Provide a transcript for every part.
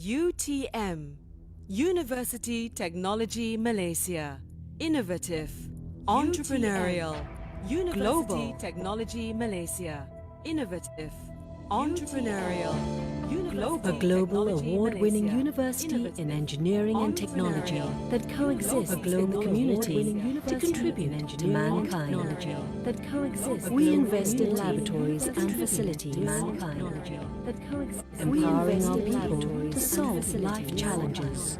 UTM, University Technology Malaysia. Innovative, entrepreneurial, University Technology Malaysia. Innovative, entrepreneurial, A global award-winning university in engineering and technology that coexists in the community to contribute to mankind. We invest in laboratories and facilities, empowering our people to solve life challenges.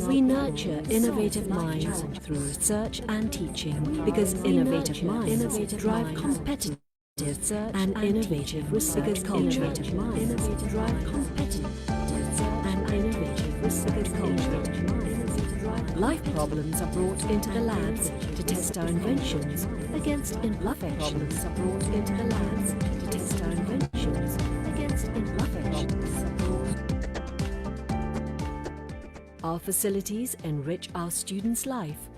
We nurture innovative minds through research and teaching because innovative minds drive competitive and innovative research culture. Life problems are brought into the labs to test our inventions against imperfections. Our facilities enrich our students' life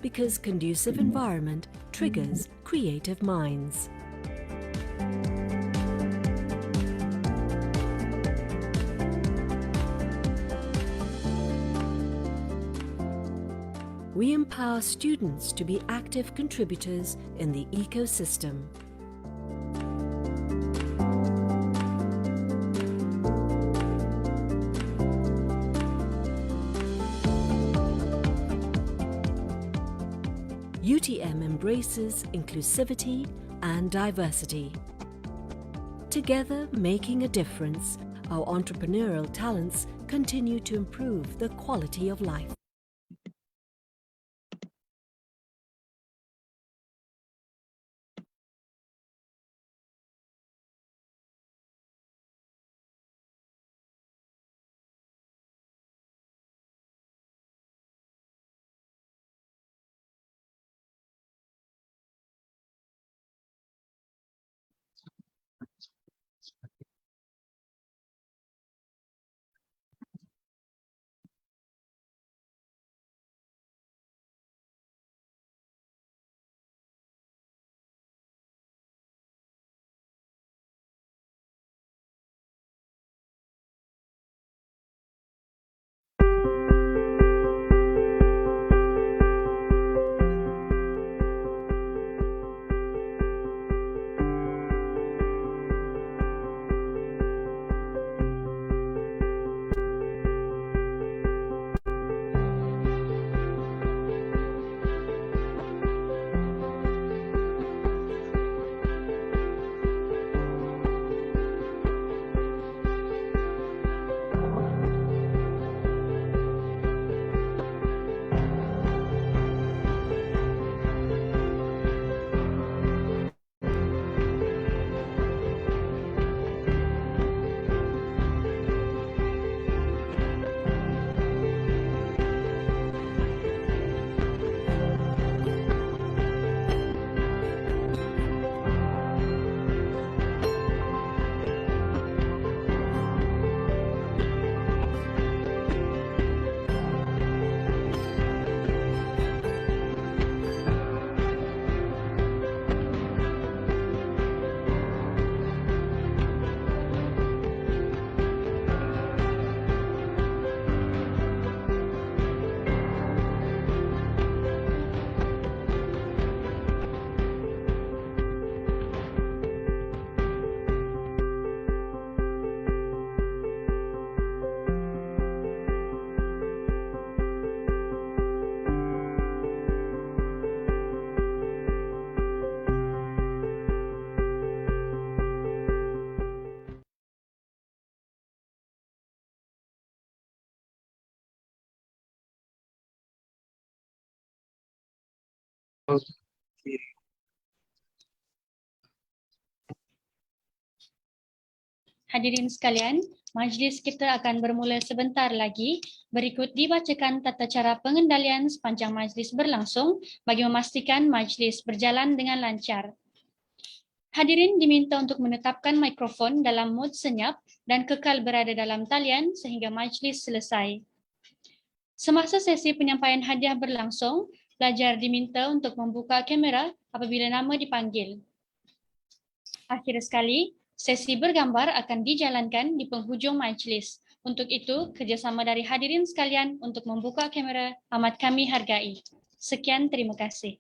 because conducive environment triggers creative minds. We empower students to be active contributors in the ecosystem. UTM embraces inclusivity and diversity. Together, making a difference, our entrepreneurial talents continue to improve the quality of life. Hadirin sekalian, majlis kita akan bermula sebentar lagi. Berikut dibacakan tata cara pengendalian sepanjang majlis berlangsung bagi memastikan majlis berjalan dengan lancar. Hadirin diminta untuk menetapkan mikrofon dalam mod senyap dan kekal berada dalam talian sehingga majlis selesai. Semasa sesi penyampaian hadiah berlangsung, pelajar diminta untuk membuka kamera apabila nama dipanggil. Akhir sekali, Sesi bergambar akan dijalankan di penghujung majlis. Untuk itu, kerjasama dari hadirin sekalian untuk membuka kamera amat kami hargai. Sekian, terima kasih.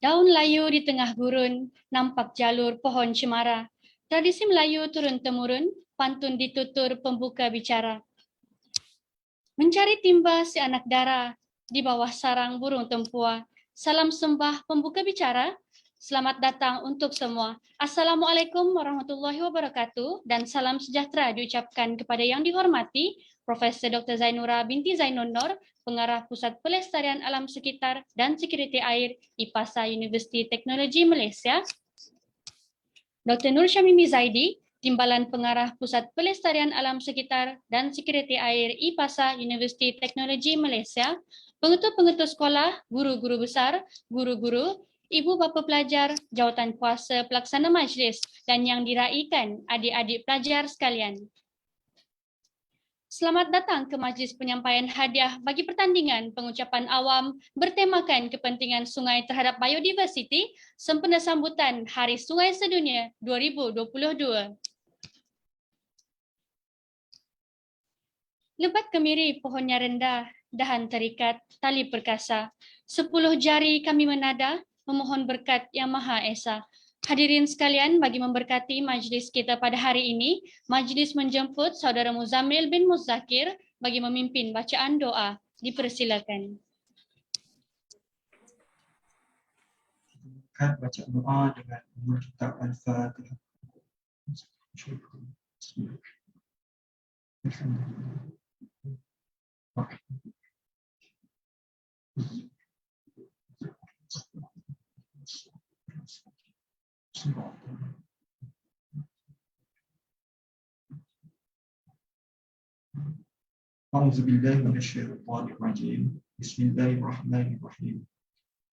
Daun layu di tengah gurun, nampak jalur pohon cemara. Tradisi Melayu turun-temurun, pantun ditutur pembuka bicara. Mencari timba si anak dara, di bawah sarang burung tempua. Salam sembah pembuka bicara, selamat datang untuk semua. Assalamualaikum warahmatullahi wabarakatuh dan salam sejahtera diucapkan kepada yang dihormati Profesor Dr. Zainura binti Zainun Nur, Pengarah Pusat Pelestarian Alam Sekitar dan Sekuriti Air IPASA Universiti Teknologi Malaysia, Dr. Nur Syamimi Zaidi, Timbalan Pengarah Pusat Pelestarian Alam Sekitar dan Sekuriti Air IPASA Universiti Teknologi Malaysia, pengetua-pengetua sekolah, guru-guru besar, guru-guru, ibu bapa pelajar, jawatan kuasa pelaksana majlis dan yang diraikan adik-adik pelajar sekalian. Selamat datang ke majlis penyampaian hadiah bagi pertandingan pengucapan awam bertemakan kepentingan sungai terhadap biodiversiti sempena sambutan Hari Sungai Sedunia 2022. Lebat kemiri pohonnya rendah, dahan terikat, tali perkasa. 10 jari kami menada, memohon berkat Yang Maha Esa. Hadirin sekalian, bagi memberkati majlis kita pada hari ini, majlis menjemput Saudara Muzammil bin Muzakir bagi memimpin bacaan doa. Dipersilakan. Kita baca doa dengan kitab Al-Fatihah. A'udzu billahi minasyaitonir rajim. Bismillahirrahmanirrahim.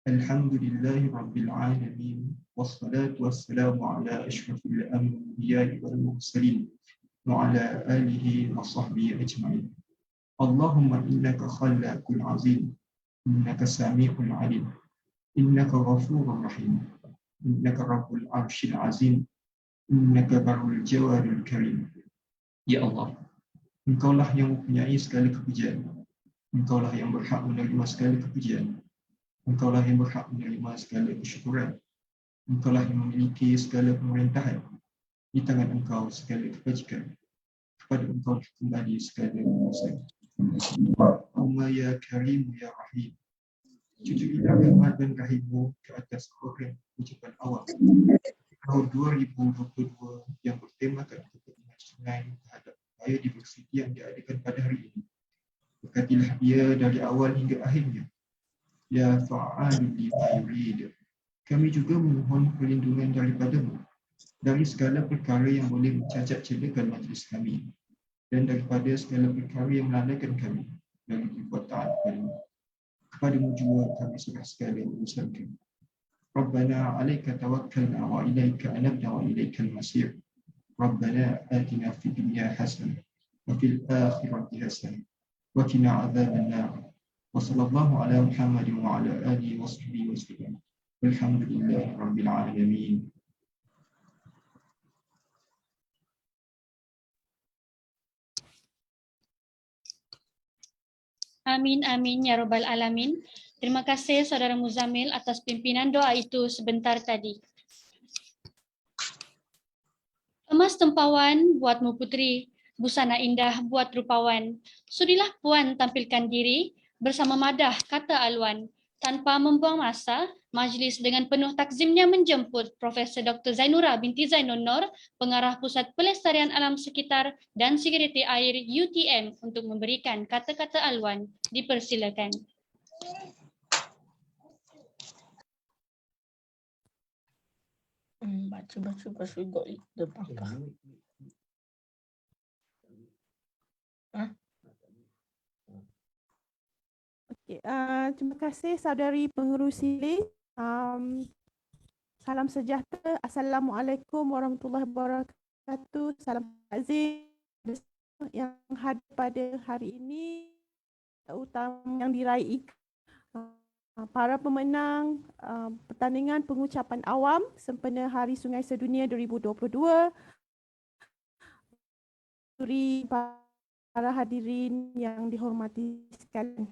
Alhamdulillahi Rabbil Alamin. Wassalatu wassalamu ala ashrafil anbiya'i wal mursalin wa ala alihi wa sahbihi ajma'in. Allahumma innaka khallaqul azim, innaka sami'ul alim, innaka ghafurur rahim, innaka rabbul arsyil azim, innaka barul jawaril karim. Ya Allah, Engkaulah yang mempunyai segala kepujian. Engkaulah yang berhak menerima segala kepujian. Engkaulah yang berhak menerima segala kesyukuran. Engkaulah yang memiliki segala pemerintahan. Di tangan Engkau segala kebajikan. Kepada Engkau kembali segala urusan. Allahumma ya Karim ya Rahim. Cucukilah rahmat dan rahimmu ke atas program ucapan awal tahun 2022 yang bertemakan kepentingan sungai terhadap upaya diversiti yang diadakan pada hari ini. Berkatilah dia dari awal hingga akhirnya. Ya fa'alul lima yurid. Kami juga memohon perlindungan daripadamu dari segala perkara yang boleh mencacat celakan majlis kami dan daripada segala perkara yang melanakan kami dari berbuat taat padamu. Kepadamu juga kami serah segala urusan kami. Rabbana 'alaika tawakkalna wa ilaika anabna wa ilaikal masir. Rabbana atina fid dunya hasanah wa fil akhirati hasanah wa qina adzaban nar. Wa sallallahu ala Muhammadin wa ala alihi wa sahbihi wasallam. Walhamdulillahi rabbil alamin. Amin, amin, ya Rabbal Alamin. Terima kasih Saudara Muzamil atas pimpinan doa itu sebentar tadi. Emas tempawan buatmu putri, busana indah buat rupawan. Sudilah puan tampilkan diri, bersama madah kata Alwan. Tanpa membuang masa, majlis dengan penuh takzimnya menjemput Profesor Dr. Zainura binti Zainun Nur, Pengarah Pusat Pelestarian Alam Sekitar dan Sekuriti Air UTM untuk memberikan kata-kata Alwan. Dipersilakan. Baca juga depan kah? Okay, terima kasih saudari pengerusi list. Salam sejahtera. Assalamualaikum warahmatullahi wabarakatuh. Salam takzim yang hadir pada hari ini, utama yang diraih para pemenang pertandingan pengucapan awam sempena Hari Sungai Sedunia 2022. Para hadirin yang dihormati sekalian.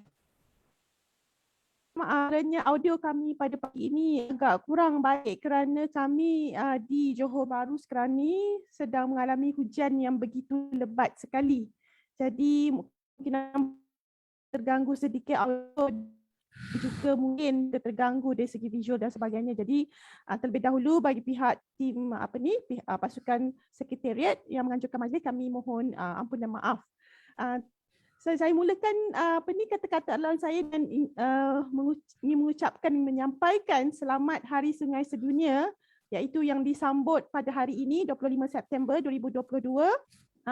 Maafnya audio kami pada pagi ini agak kurang baik kerana kami di Johor Bahru sekarang ni sedang mengalami hujan yang begitu lebat sekali. Jadi mungkin terganggu sedikit audio, juga mungkin terganggu dari segi visual dan sebagainya. Jadi terlebih dahulu bagi pihak tim pasukan sekretariat yang menganjurkan majlis, kami mohon ampun dan maaf. Saya mulakan kata-kata Alwan saya dan menyampaikan selamat Hari Sungai Sedunia, iaitu yang disambut pada hari ini 25 September 2022.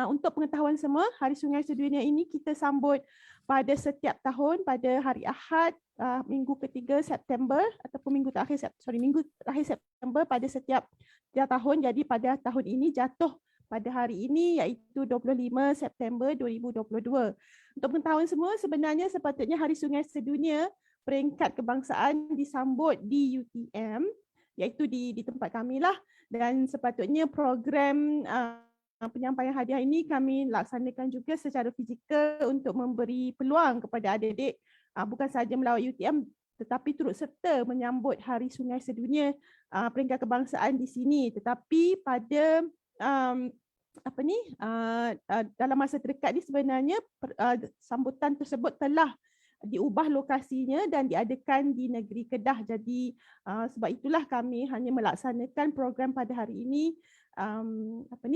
Untuk pengetahuan semua, Hari Sungai Sedunia ini kita sambut pada setiap tahun pada hari Ahad, minggu ketiga September ataupun minggu terakhir September pada setiap tahun. Jadi pada tahun ini jatuh pada hari ini, iaitu 25 September 2022. Untuk pengetahuan semua, sebenarnya sepatutnya Hari Sungai Sedunia peringkat kebangsaan disambut di UTM, iaitu di tempat kami lah, dan sepatutnya program penyampaian hadiah ini kami laksanakan juga secara fizikal untuk memberi peluang kepada adik-adik bukan sahaja melawat UTM tetapi turut serta menyambut Hari Sungai Sedunia peringkat kebangsaan di sini. Tetapi pada dalam masa terdekat ni sebenarnya sambutan tersebut telah diubah lokasinya dan diadakan di negeri Kedah. Jadi sebab itulah kami hanya melaksanakan program pada hari ini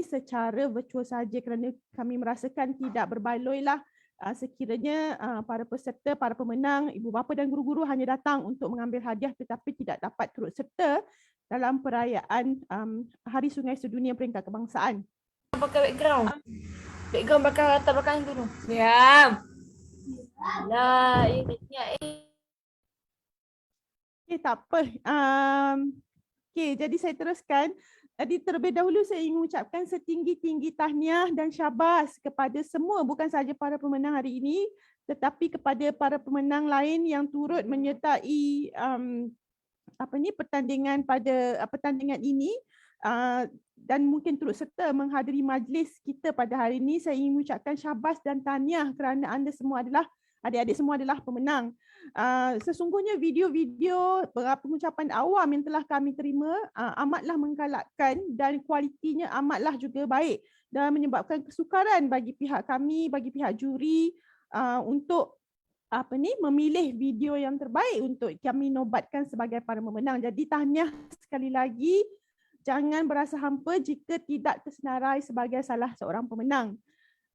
secara virtual saja kerana kami merasakan tidak berbaloi lah sekiranya para peserta, para pemenang, ibu bapa dan guru-guru hanya datang untuk mengambil hadiah tetapi tidak dapat turut serta dalam perayaan Hari Sungai Sedunia peringkat kebangsaan. Pakai background. Background belakang latar belakang dulu. Diam. Lah, ini Okey, tak apa. Okey, jadi saya teruskan. Tadi terlebih dahulu saya ingin mengucapkan setinggi-tinggi tahniah dan syabas kepada semua, bukan sahaja para pemenang hari ini, tetapi kepada para pemenang lain yang turut menyertai pertandingan ini dan mungkin turut serta menghadiri majlis kita pada hari ini. Saya ingin mengucapkan syabas dan tahniah kerana anda semua adalah adik-adik semua adalah pemenang. Sesungguhnya video-video pengucapan awam yang telah kami terima amatlah menggalakkan dan kualitinya amatlah juga baik dan menyebabkan kesukaran bagi pihak kami, bagi pihak juri untuk memilih video yang terbaik untuk kami nobatkan sebagai para pemenang. Jadi tahniah sekali lagi, jangan berasa hampa jika tidak tersenarai sebagai salah seorang pemenang.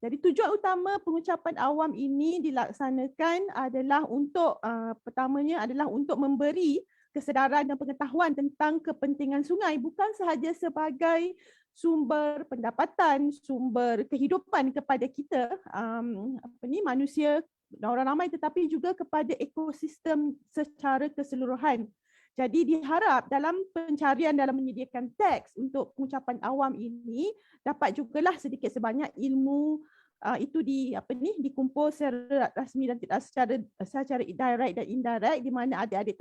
Jadi tujuan utama pengucapan awam ini dilaksanakan adalah untuk pertamanya adalah untuk memberi kesedaran dan pengetahuan tentang kepentingan sungai, bukan sahaja sebagai sumber pendapatan, sumber kehidupan kepada kita manusia dan orang ramai, tetapi juga kepada ekosistem secara keseluruhan. Jadi diharap dalam pencarian dalam menyediakan teks untuk pengucapan awam ini dapat jugalah sedikit sebanyak ilmu itu dikumpul secara rasmi dan tidak secara direct dan indirect, di mana adik-adik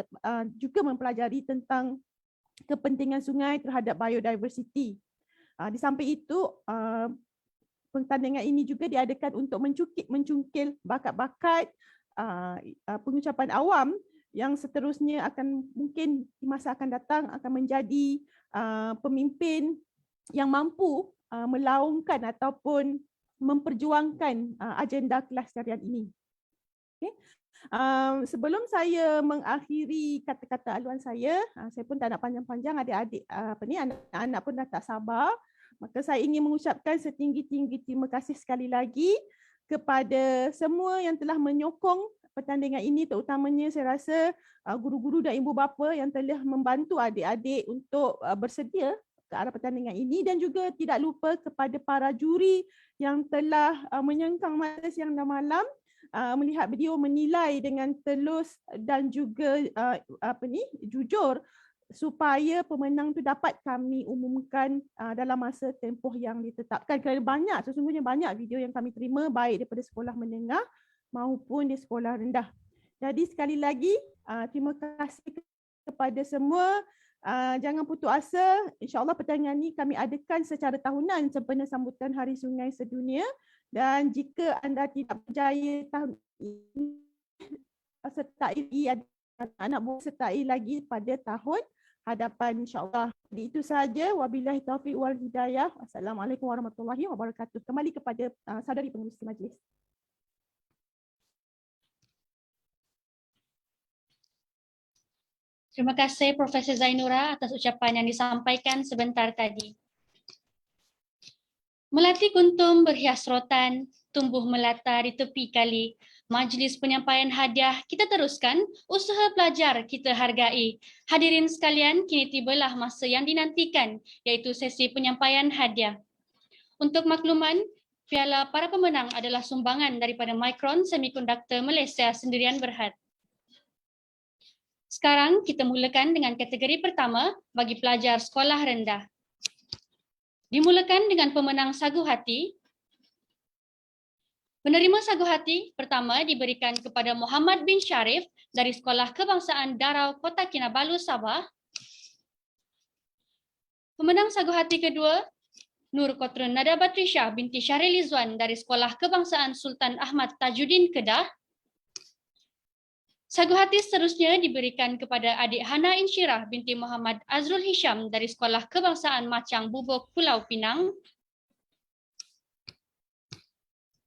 juga mempelajari tentang kepentingan sungai terhadap biodiversity. Di samping itu pertandingan ini juga diadakan untuk mencungkil bakat-bakat pengucapan awam yang seterusnya akan mungkin di masa akan datang akan menjadi pemimpin yang mampu melaungkan ataupun memperjuangkan agenda kelestarian ini. Okay. Sebelum saya mengakhiri kata-kata aluan saya pun tak nak panjang-panjang, adik-adik anak-anak pun dah tak sabar. Maka saya ingin mengucapkan setinggi-tinggi terima kasih sekali lagi kepada semua yang telah menyokong pertandingan ini, terutamanya saya rasa guru-guru dan ibu bapa yang telah membantu adik-adik untuk bersedia ke arah pertandingan ini, dan juga tidak lupa kepada para juri yang telah menyengkang masa siang dan malam melihat video, menilai dengan telus dan juga jujur supaya pemenang itu dapat kami umumkan dalam masa tempoh yang ditetapkan. Kerana sesungguhnya banyak video yang kami terima baik daripada sekolah menengah maupun di sekolah rendah. Jadi sekali lagi terima kasih kepada semua. Jangan putus asa. InsyaAllah pertandingan ini kami adakan secara tahunan sempena sambutan Hari Sungai Sedunia. Dan jika anda tidak berjaya tahun ini, anak-anak boleh sertai lagi pada tahun hadapan, insyaAllah. Jadi itu sahaja. Wabillahi taufiq wal hidayah. Assalamualaikum warahmatullahi wabarakatuh. Kembali kepada saudari pengurusi majlis. Terima kasih Profesor Zainura atas ucapan yang disampaikan sebentar tadi. Melati kuntum berhias rotan, tumbuh melata di tepi kali. Majlis penyampaian hadiah kita teruskan, usaha pelajar kita hargai. Hadirin sekalian, kini tibalah masa yang dinantikan, iaitu sesi penyampaian hadiah. Untuk makluman, piala para pemenang adalah sumbangan daripada Micron Semiconductor Malaysia Sendirian Berhad. Sekarang kita mulakan dengan kategori pertama bagi pelajar sekolah rendah. Dimulakan dengan pemenang sagu hati. Penerima sagu hati pertama diberikan kepada Muhammad bin Syarif dari Sekolah Kebangsaan Darau Kota Kinabalu, Sabah. Pemenang sagu hati kedua, Nur Kotrun Nada Batrisha binti Syahril Izwan dari Sekolah Kebangsaan Sultan Ahmad Tajuddin, Kedah. Sagu hati seterusnya diberikan kepada adik Hana Insyirah binti Muhammad Azrul Hisham dari Sekolah Kebangsaan Macang Bubuk, Pulau Pinang.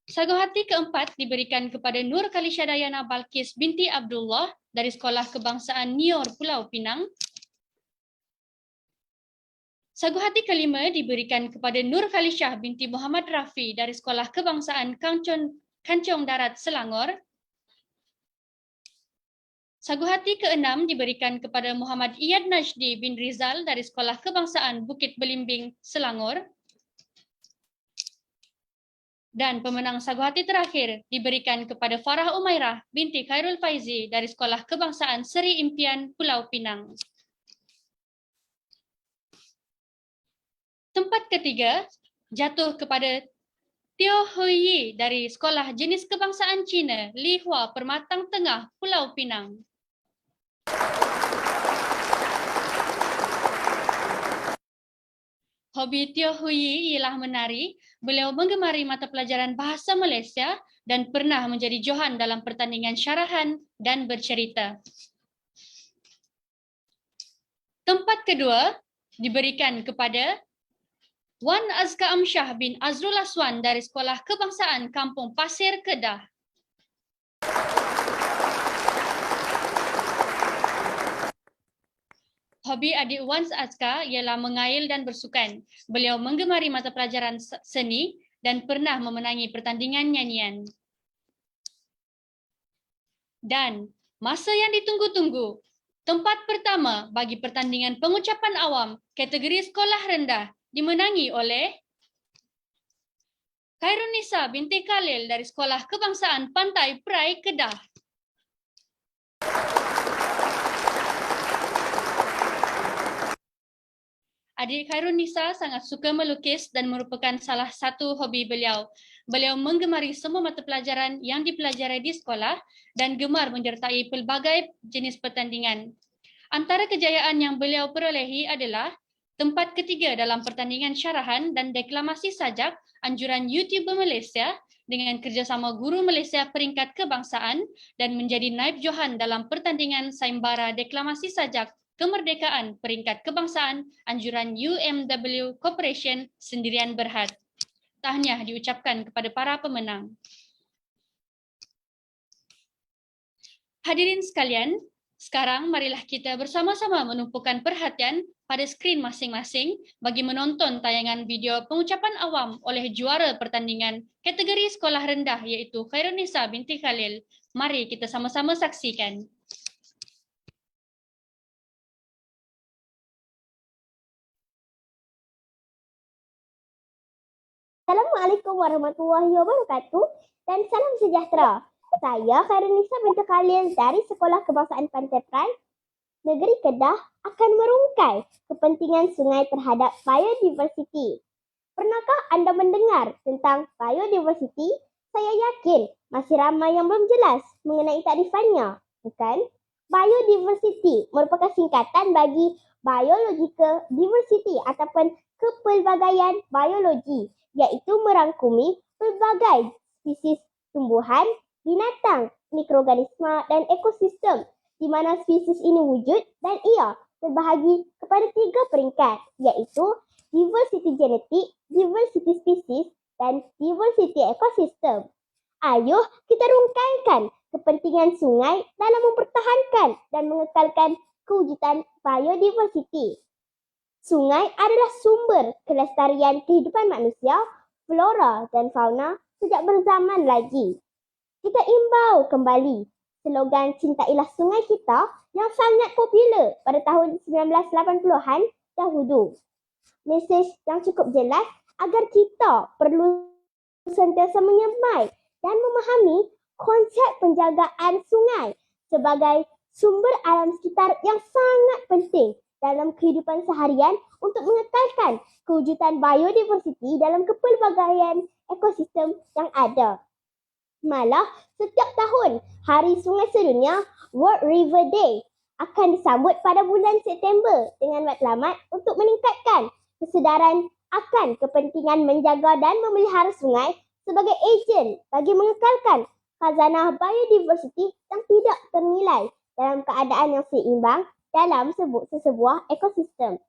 Sagu hati keempat diberikan kepada Nur Kalisha Dayana Balkis binti Abdullah dari Sekolah Kebangsaan Nior, Pulau Pinang. Sagu hati kelima diberikan kepada Nur Khalishah binti Muhammad Rafi dari Sekolah Kebangsaan Kancong Darat, Selangor. Sagu hati keenam diberikan kepada Muhammad Iyad Najdi bin Rizal dari Sekolah Kebangsaan Bukit Belimbing, Selangor. Dan pemenang sagu hati terakhir diberikan kepada Farah Umairah binti Khairul Faizi dari Sekolah Kebangsaan Seri Impian Pulau Pinang. Tempat ketiga jatuh kepada Teo Hui Yi dari Sekolah Jenis Kebangsaan Cina Li Hua Permatang Tengah Pulau Pinang. Hobi Teo Hui Yi ialah menari. Beliau menggemari mata pelajaran Bahasa Malaysia dan pernah menjadi johan dalam pertandingan syarahan dan bercerita. Tempat kedua diberikan kepada Wan Azka Amsyah bin Azrul Aswan dari Sekolah Kebangsaan Kampung Pasir, Kedah. Hobi adik Wan Azka ialah mengail dan bersukan. Beliau menggemari mata pelajaran seni dan pernah memenangi pertandingan nyanyian. Dan masa yang ditunggu-tunggu, tempat pertama bagi pertandingan pengucapan awam kategori sekolah rendah dimenangi oleh Khairunisa binti Khalil dari Sekolah Kebangsaan Pantai Perai, Kedah. Adik Khairunisa sangat suka melukis dan merupakan salah satu hobi beliau. Beliau menggemari semua mata pelajaran yang dipelajari di sekolah dan gemar menyertai pelbagai jenis pertandingan. Antara kejayaan yang beliau perolehi adalah tempat ketiga dalam pertandingan syarahan dan deklamasi sajak anjuran YouTuber Malaysia dengan kerjasama Guru Malaysia Peringkat Kebangsaan dan menjadi naib johan dalam pertandingan sayembara deklamasi sajak Kemerdekaan Peringkat Kebangsaan anjuran UMW Corporation Sendirian Berhad. Tahniah diucapkan kepada para pemenang. Hadirin sekalian, sekarang marilah kita bersama-sama menumpukan perhatian pada skrin masing-masing bagi menonton tayangan video pengucapan awam oleh juara pertandingan kategori sekolah rendah iaitu Khairunisa binti Khalil. Mari kita sama-sama saksikan. Assalamualaikum warahmatullahi wabarakatuh dan salam sejahtera. Saya Khairunisa binti Khalil dari Sekolah Kebangsaan Pantai Perai, Negeri Kedah akan merungkai kepentingan sungai terhadap biodiversiti. Pernahkah anda mendengar tentang biodiversiti? Saya yakin masih ramai yang belum jelas mengenai takrifannya, bukan? Biodiversiti merupakan singkatan bagi biological diversity ataupun kepelbagaian biologi, iaitu merangkumi pelbagai spesies tumbuhan, binatang, mikroorganisma dan ekosistem di mana spesies ini wujud dan ia terbahagi kepada 3 peringkat, iaitu diversity genetik, diversity species dan diversity ekosistem. Ayuh kita rungkaikan kepentingan sungai dalam mempertahankan dan mengekalkan kewujudan biodiversiti. Sungai adalah sumber kelestarian kehidupan manusia, flora dan fauna sejak berzaman lagi. Kita imbau kembali slogan Cintailah Sungai Kita yang sangat popular pada tahun 1980-an dahulu. Mesej yang cukup jelas agar kita perlu sentiasa menyemai dan memahami konsep penjagaan sungai sebagai sumber alam sekitar yang sangat penting dalam kehidupan seharian untuk mengekalkan kewujudan biodiversiti dalam kepelbagaian ekosistem yang ada. Malah, setiap tahun Hari Sungai Sedunia World River Day akan disambut pada bulan September dengan matlamat untuk meningkatkan kesedaran akan kepentingan menjaga dan memelihara sungai sebagai ejen bagi mengekalkan khazanah biodiversiti yang tidak ternilai dalam keadaan yang seimbang dalam sesebuah ekosistem.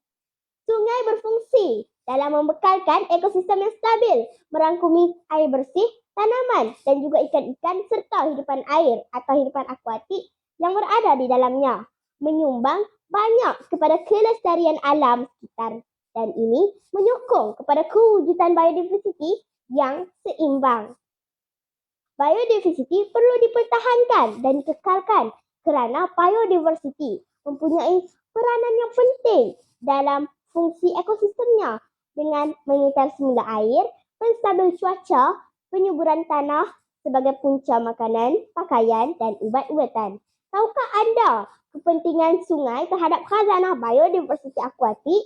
Sungai berfungsi dalam membekalkan ekosistem yang stabil, merangkumi air bersih, tanaman dan juga ikan-ikan serta hidupan air atau hidupan akuatik yang berada di dalamnya, menyumbang banyak kepada kelestarian alam sekitar dan ini menyokong kepada kewujudan biodiversiti yang seimbang. Biodiversiti perlu dipertahankan dan dikekalkan kerana biodiversiti mempunyai peranan yang penting dalam fungsi ekosistemnya dengan mengitar semula air, penstabil cuaca, penyuburan tanah sebagai punca makanan, pakaian dan ubat-ubatan. Tahukah anda kepentingan sungai terhadap khazanah biodiversiti akuatik?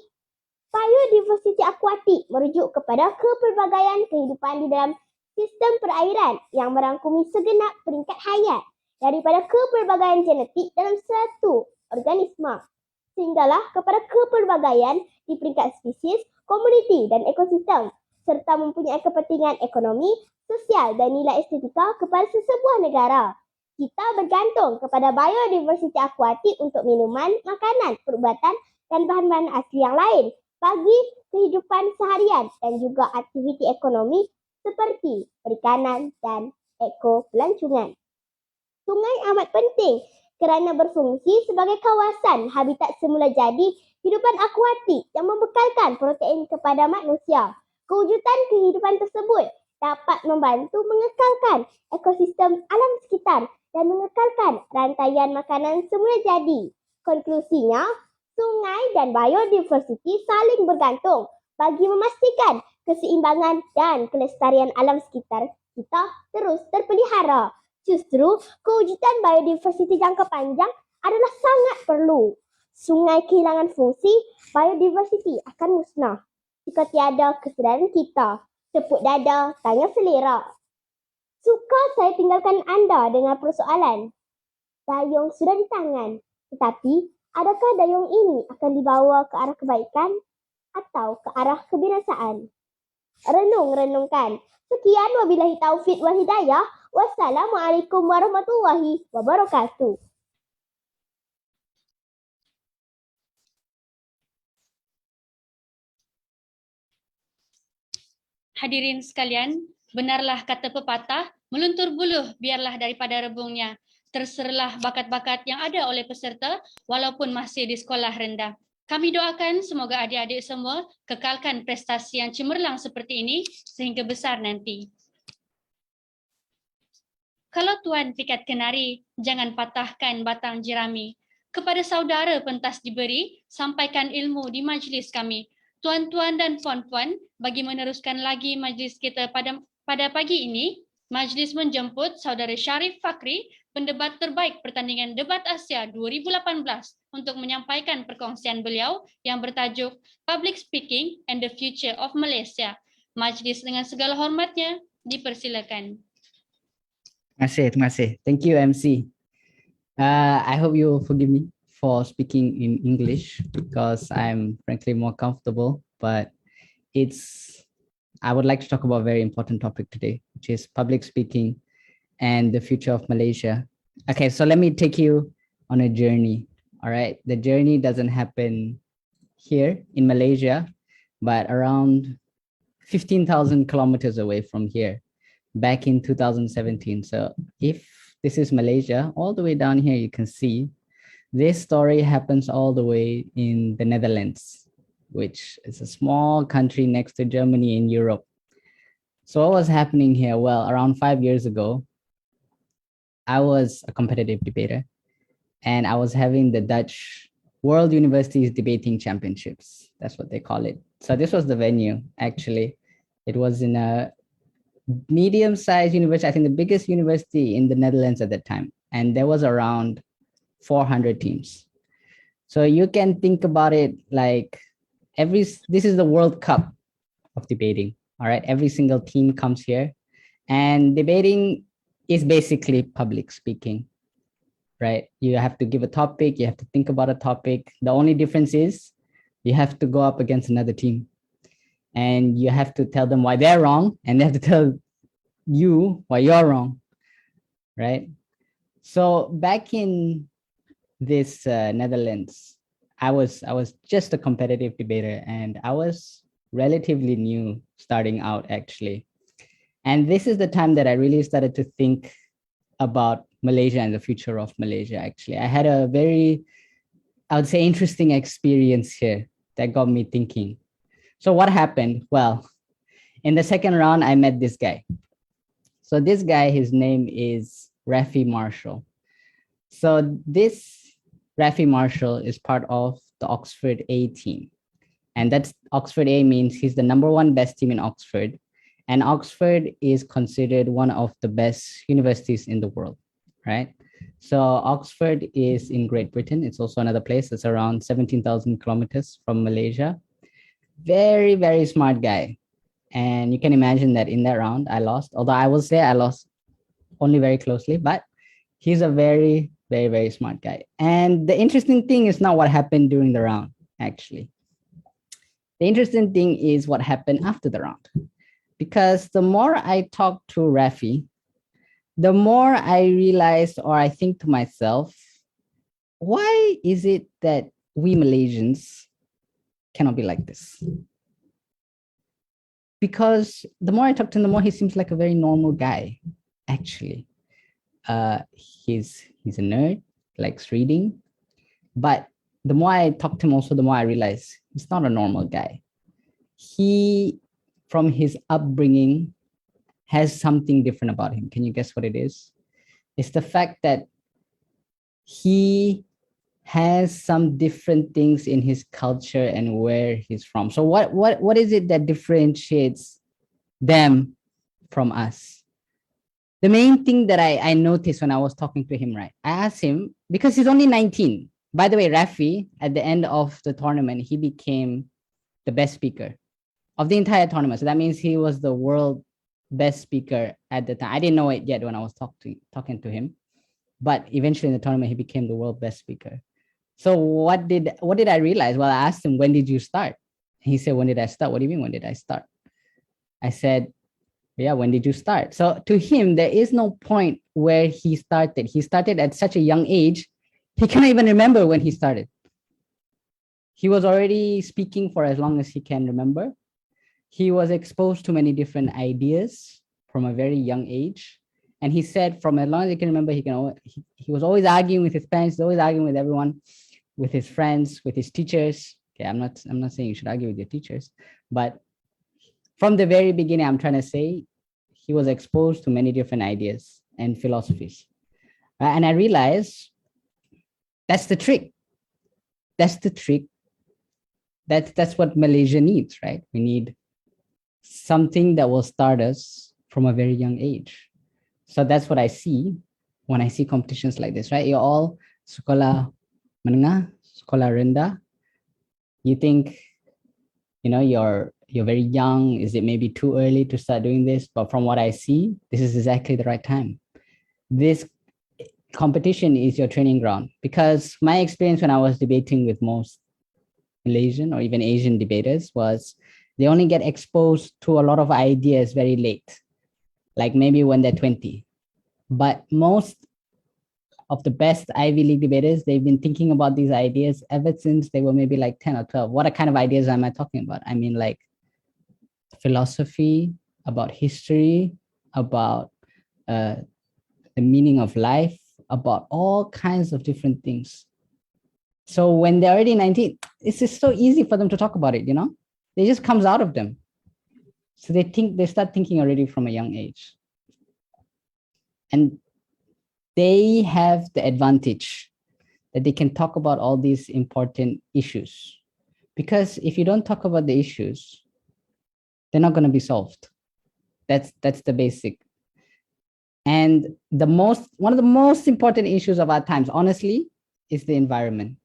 Biodiversiti akuatik merujuk kepada kepelbagaian kehidupan di dalam sistem perairan yang merangkumi segenap peringkat hayat daripada kepelbagaian genetik dalam satu organisma sehinggalah kepada kepelbagaian di peringkat spesies, komuniti dan ekosistem serta mempunyai kepentingan ekonomi, sosial dan nilai estetika kepada sesebuah negara. Kita bergantung kepada biodiversiti akuatik untuk minuman, makanan, perubatan dan bahan-bahan asli yang lain bagi kehidupan seharian dan juga aktiviti ekonomi seperti perikanan dan ekopelancongan. Sungai amat penting kerana berfungsi sebagai kawasan habitat semula jadi kehidupan akuatik yang membekalkan protein kepada manusia. Kewujudan kehidupan tersebut dapat membantu mengekalkan ekosistem alam sekitar dan mengekalkan rantaian makanan semula jadi. Konklusinya, sungai dan biodiversiti saling bergantung bagi memastikan keseimbangan dan kelestarian alam sekitar kita terus terpelihara. Justru, kewujudan biodiversiti jangka panjang adalah sangat perlu. Sungai kehilangan fungsi, biodiversiti akan musnah. Jika tiada kesedaran kita, tepuk dada, tanya selera. Suka saya tinggalkan anda dengan persoalan. Dayung sudah di tangan, tetapi adakah dayung ini akan dibawa ke arah kebaikan atau ke arah kebinasaan? Renung-renungkan. Sekian wabillahi taufiq wal hidayah. Wassalamualaikum warahmatullahi wabarakatuh. Hadirin sekalian, benarlah kata pepatah, meluntur buluh biarlah daripada rebungnya. Terserlah bakat-bakat yang ada oleh peserta walaupun masih di sekolah rendah. Kami doakan semoga adik-adik semua kekalkan prestasi yang cemerlang seperti ini sehingga besar nanti. Kalau Tuan pikat kenari, jangan patahkan batang jerami. Kepada saudara pentas diberi, sampaikan ilmu di majlis kami. Tuan-tuan dan puan-puan, bagi meneruskan lagi majlis kita pada pagi ini, majlis menjemput saudara Syarif Fakri, pendebat terbaik pertandingan Debat Asia 2018 untuk menyampaikan perkongsian beliau yang bertajuk Public Speaking and the Future of Malaysia. Majlis dengan segala hormatnya dipersilakan. Terima kasih. Thank you, MC. I hope you will forgive me for speaking in English because I'm frankly more comfortable, but I would like to talk about a very important topic today, which is public speaking and the future of Malaysia. Okay, so let me take you on a journey. All right, the journey doesn't happen here in Malaysia, but around 15,000 kilometers away from here, back in 2017. So if this is Malaysia, all the way down here, you can see this story happens all the way in the Netherlands, which is a small country next to Germany in Europe. So what was happening here? Well, around 5 years ago, I was a competitive debater and I was having the Dutch World Universities Debating Championships. That's what they call it. So this was the venue, actually. It was in a medium-sized university, I think the biggest university in the Netherlands at that time. And there was around 400 teams. So you can think about it like this is the World Cup of debating. All right, every single team comes here, and debating is basically public speaking, right? You have to give a topic, you have to think about a topic. The only difference is you have to go up against another team and you have to tell them why they're wrong, and they have to tell you why you're wrong, right? So back in this Netherlands, I was just a competitive debater, and I was relatively new starting out, actually. And this is the time that I really started to think about Malaysia and the future of Malaysia, actually. I had a very, I would say, interesting experience here that got me thinking. So what happened? Well, in the second round, I met this guy. So this guy, his name is Rafi Marshall. So this Rafi Marshall is part of the Oxford A team. And that's Oxford A means he's the #1 best team in Oxford. And Oxford is considered one of the best universities in the world, right? So Oxford is in Great Britain. It's also another place that's around 17,000 kilometers from Malaysia. Very, very smart guy. And you can imagine that in that round, I lost. Although I will say I lost only very closely, but he's a very, very, very smart guy. And the interesting thing is not what happened during the round, actually. The interesting thing is what happened after the round. Because the more I talk to Rafi, the more I realize, or I think to myself, why is it that we Malaysians cannot be like this? Because the more I talk to him, the more he seems like a very normal guy, actually. He's a nerd, likes reading. But the more I talk to him also, the more I realize he's not a normal guy. He, from his upbringing, has something different about him. Can you guess what it is? It's the fact that he has some different things in his culture and where he's from. So what is it that differentiates them from us? The main thing that I noticed when I was talking to him, right? I asked him, because he's only 19. By the way, Rafi, at the end of the tournament, he became the best speaker of the entire tournament. So that means he was the world best speaker at the time. I didn't know it yet when I was talking to him, but eventually in the tournament, he became the world best speaker. So what did I realize? Well, I asked him, when did you start? He said, when did I start? What do you mean, when did I start? I said, yeah, when did you start? So to him, there is no point where he started. He started at such a young age, he cannot even remember when he started. He was already speaking for as long as he can remember. He was exposed to many different ideas from a very young age. And he said from as long as he can remember, he was always arguing with his parents, always arguing with everyone, with his friends, with his teachers. Okay, I'm not saying you should argue with your teachers, but from the very beginning, I'm trying to say he was exposed to many different ideas and philosophies. And I realized that's the trick. That's the trick. That's what Malaysia needs, right? We need something that will start us from a very young age. So that's what I see when I see competitions like this, right? You're all sekolah menengah, sekolah rendah. You think, you're very young. Is it maybe too early to start doing this? But from what I see, this is exactly the right time. This competition is your training ground, because my experience when I was debating with most Malaysian or even Asian debaters was they only get exposed to a lot of ideas very late, like maybe when they're 20. But most of the best Ivy League debaters, they've been thinking about these ideas ever since they were maybe like 10 or 12. What kind of ideas am I talking about? I mean, like philosophy, about history, about the meaning of life, about all kinds of different things. So when they're already 19, it's just so easy for them to talk about it, It just comes out of them. So they start thinking already from a young age. And they have the advantage that they can talk about all these important issues. Because if you don't talk about the issues, they're not going to be solved. That's the basic. And one of the most important issues of our times, honestly, is the environment.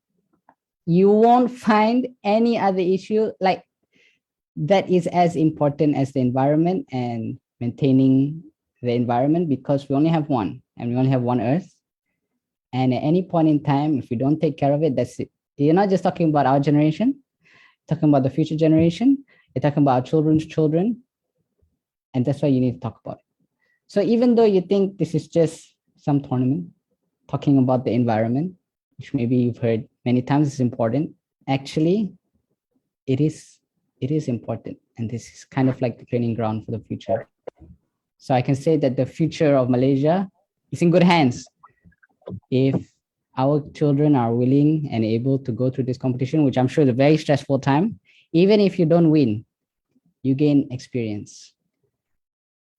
You won't find any other issue like that is as important as the environment and maintaining the environment, because we only have one and we only have one Earth. And at any point in time, if we don't take care of it, that's it. You're not just talking about our generation, you're talking about the future generation, you're talking about our children's children. And that's why you need to talk about it. So even though you think this is just some tournament talking about the environment, which maybe you've heard many times is important, actually, it is important. And this is kind of like the training ground for the future. So I can say that the future of Malaysia is in good hands. If our children are willing and able to go through this competition, which I'm sure is a very stressful time, even if you don't win, you gain experience.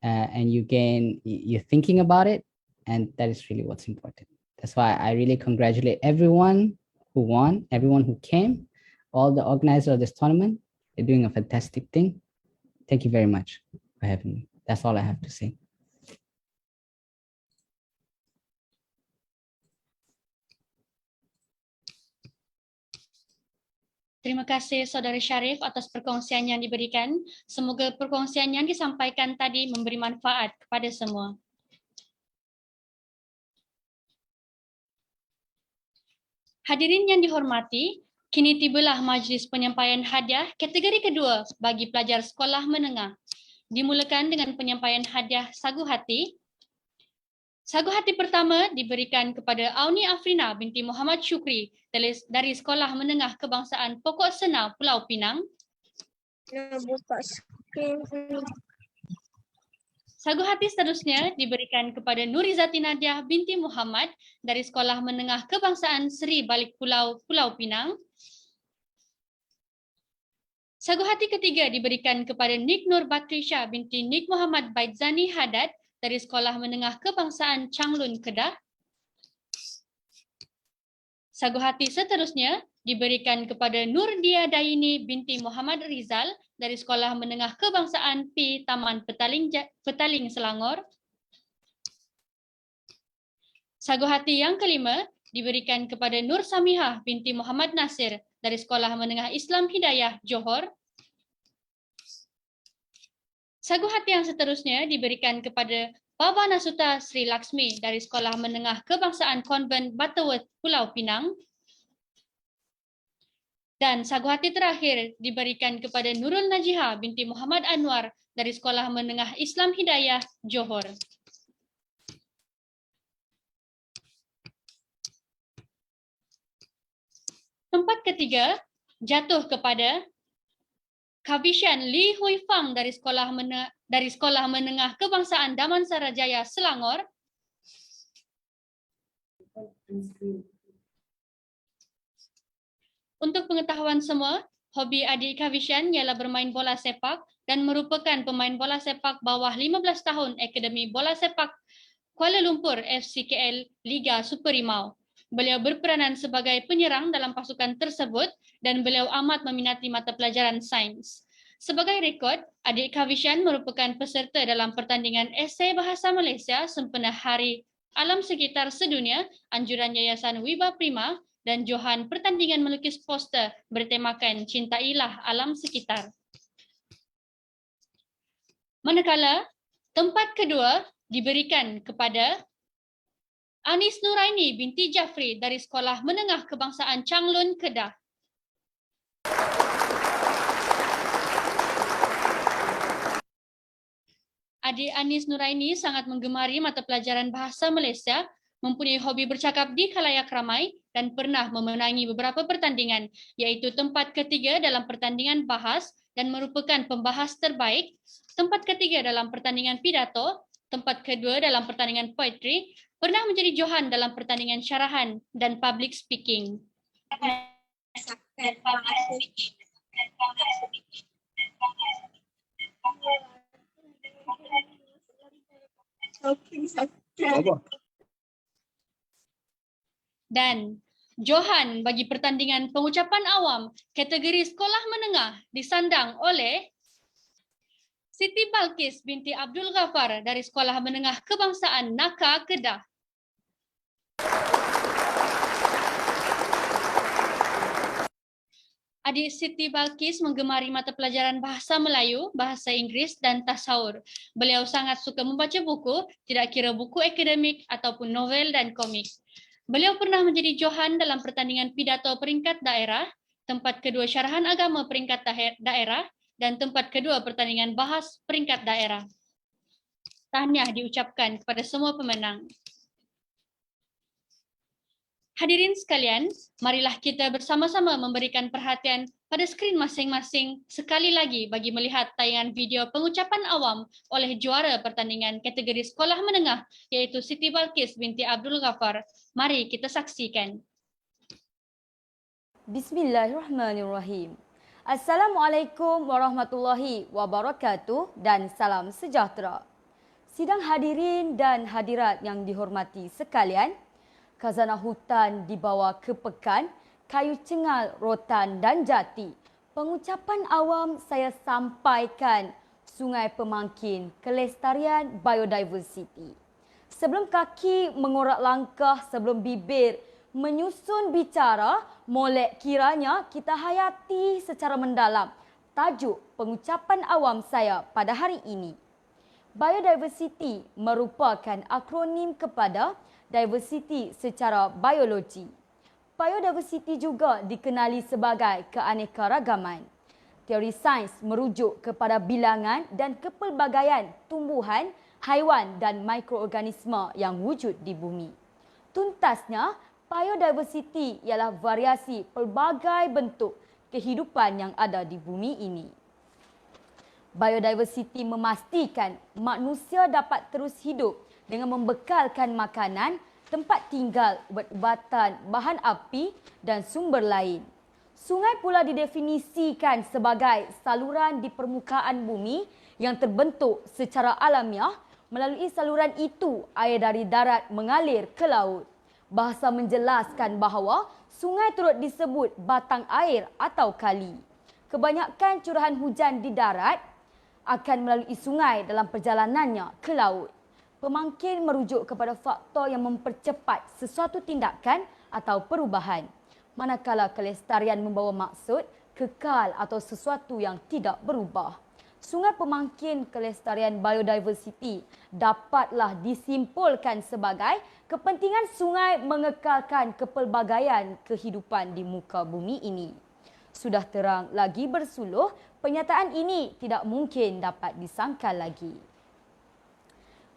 And you're thinking about it, and that is really what's important. That's why I really congratulate everyone who won, everyone who came, all the organizers of this tournament. They're doing a fantastic thing. Thank you very much. That's all I have to say. Terima kasih Saudara Syarif atas perkongsian yang diberikan. Semoga perkongsian yang disampaikan tadi memberi manfaat kepada semua. Hadirin yang dihormati, kini tibalah majlis penyampaian hadiah kategori kedua bagi pelajar sekolah menengah. Dimulakan dengan penyampaian hadiah sagu hati. Sagu hati pertama diberikan kepada Auni Afrina binti Muhammad Syukri dari Sekolah Menengah Kebangsaan Pokok Sena, Pulau Pinang. Sagu hati seterusnya diberikan kepada Nurizati Nadiah binti Muhammad dari Sekolah Menengah Kebangsaan Seri Balik Pulau, Pulau Pinang. Sagu hati ketiga diberikan kepada Nik Nur Batrisha binti Nik Muhammad Baidzani Haddad dari Sekolah Menengah Kebangsaan Changlun, Kedah. Sagu hati seterusnya diberikan kepada Nurdia Daini binti Muhammad Rizal dari Sekolah Menengah Kebangsaan P Taman Petaling, Selangor. Sagu hati yang kelima diberikan kepada Nur Samihah binti Muhammad Nasir dari Sekolah Menengah Islam Hidayah, Johor. Sagu hati yang seterusnya diberikan kepada Baba Nasuta Sri Laksmi dari Sekolah Menengah Kebangsaan Konvent Butterworth, Pulau Pinang. Dan sagu hati terakhir diberikan kepada Nurul Najiha binti Muhammad Anwar dari Sekolah Menengah Islam Hidayah, Johor. Tempat ketiga jatuh kepada Kavishan Li Hui Fang dari Sekolah Menengah Kebangsaan Damansara Jaya, Selangor. Untuk pengetahuan semua, hobi adik Kavishan ialah bermain bola sepak dan merupakan pemain bola sepak bawah 15 tahun Akademi Bola Sepak Kuala Lumpur FCKL Liga Super Rimau. Beliau berperanan sebagai penyerang dalam pasukan tersebut dan beliau amat meminati mata pelajaran sains. Sebagai rekod, adik Kavishan merupakan peserta dalam pertandingan esei bahasa Malaysia sempena Hari Alam Sekitar Sedunia anjuran Yayasan Wiba Prima dan Johan pertandingan melukis poster bertemakan Cintailah Alam Sekitar. Manakala tempat kedua diberikan kepada Anis Nuraini binti Jafri dari Sekolah Menengah Kebangsaan Changlun, Kedah. Adik Anis Nuraini sangat menggemari mata pelajaran bahasa Malaysia, mempunyai hobi bercakap di khalayak ramai dan pernah memenangi beberapa pertandingan, iaitu tempat ketiga dalam pertandingan bahas dan merupakan pembahas terbaik, tempat ketiga dalam pertandingan pidato, tempat kedua dalam pertandingan poetry, pernah menjadi Johan dalam pertandingan syarahan dan public speaking. Dan Johan bagi pertandingan pengucapan awam kategori sekolah menengah disandang oleh Siti Balkis binti Abdul Ghaffar dari Sekolah Menengah Kebangsaan Naka, Kedah. Adik Siti Balkis menggemari mata pelajaran bahasa Melayu, bahasa Inggeris dan tasawur. Beliau sangat suka membaca buku, tidak kira buku akademik ataupun novel dan komik. Beliau pernah menjadi Johan dalam pertandingan pidato peringkat daerah, tempat kedua syarahan agama peringkat daerah, dan tempat kedua pertandingan bahas peringkat daerah. Tahniah diucapkan kepada semua pemenang. Hadirin sekalian, marilah kita bersama-sama memberikan perhatian pada skrin masing-masing sekali lagi bagi melihat tayangan video pengucapan awam oleh juara pertandingan kategori sekolah menengah, iaitu Siti Balkis binti Abdul Ghaffar. Mari kita saksikan. Bismillahirrahmanirrahim. Assalamualaikum warahmatullahi wabarakatuh dan salam sejahtera. Sidang hadirin dan hadirat yang dihormati sekalian, khazanah hutan dibawa ke Pekan, Kayu Cengal, Rotan dan Jati. Pengucapan awam saya sampaikan Sungai Pemangkin Kelestarian Biodiversity. Sebelum kaki mengorak langkah, sebelum bibir menyusun bicara, molek kiranya kita hayati secara mendalam tajuk pengucapan awam saya pada hari ini. Biodiversity merupakan akronim kepada diversity secara biologi. Biodiversity juga dikenali sebagai keanekaragaman. Teori sains merujuk kepada bilangan dan kepelbagaian tumbuhan, haiwan dan mikroorganisma yang wujud di bumi. Tuntasnya, biodiversity ialah variasi pelbagai bentuk kehidupan yang ada di bumi ini. Biodiversity memastikan manusia dapat terus hidup dengan membekalkan makanan, tempat tinggal, ubat-ubatan, bahan api dan sumber lain. Sungai pula didefinisikan sebagai saluran di permukaan bumi yang terbentuk secara alamiah. Melalui saluran itu, air dari darat mengalir ke laut. Bahasa menjelaskan bahawa sungai turut disebut batang air atau kali. Kebanyakan curahan hujan di darat akan melalui sungai dalam perjalanannya ke laut. Pemangkin merujuk kepada faktor yang mempercepat sesuatu tindakan atau perubahan. Manakala kelestarian membawa maksud kekal atau sesuatu yang tidak berubah. Sungai Pemangkin Kelestarian Biodiversity dapatlah disimpulkan sebagai kepentingan sungai mengekalkan kepelbagaian kehidupan di muka bumi ini. Sudah terang lagi bersuluh, penyataan ini tidak mungkin dapat disangkal lagi.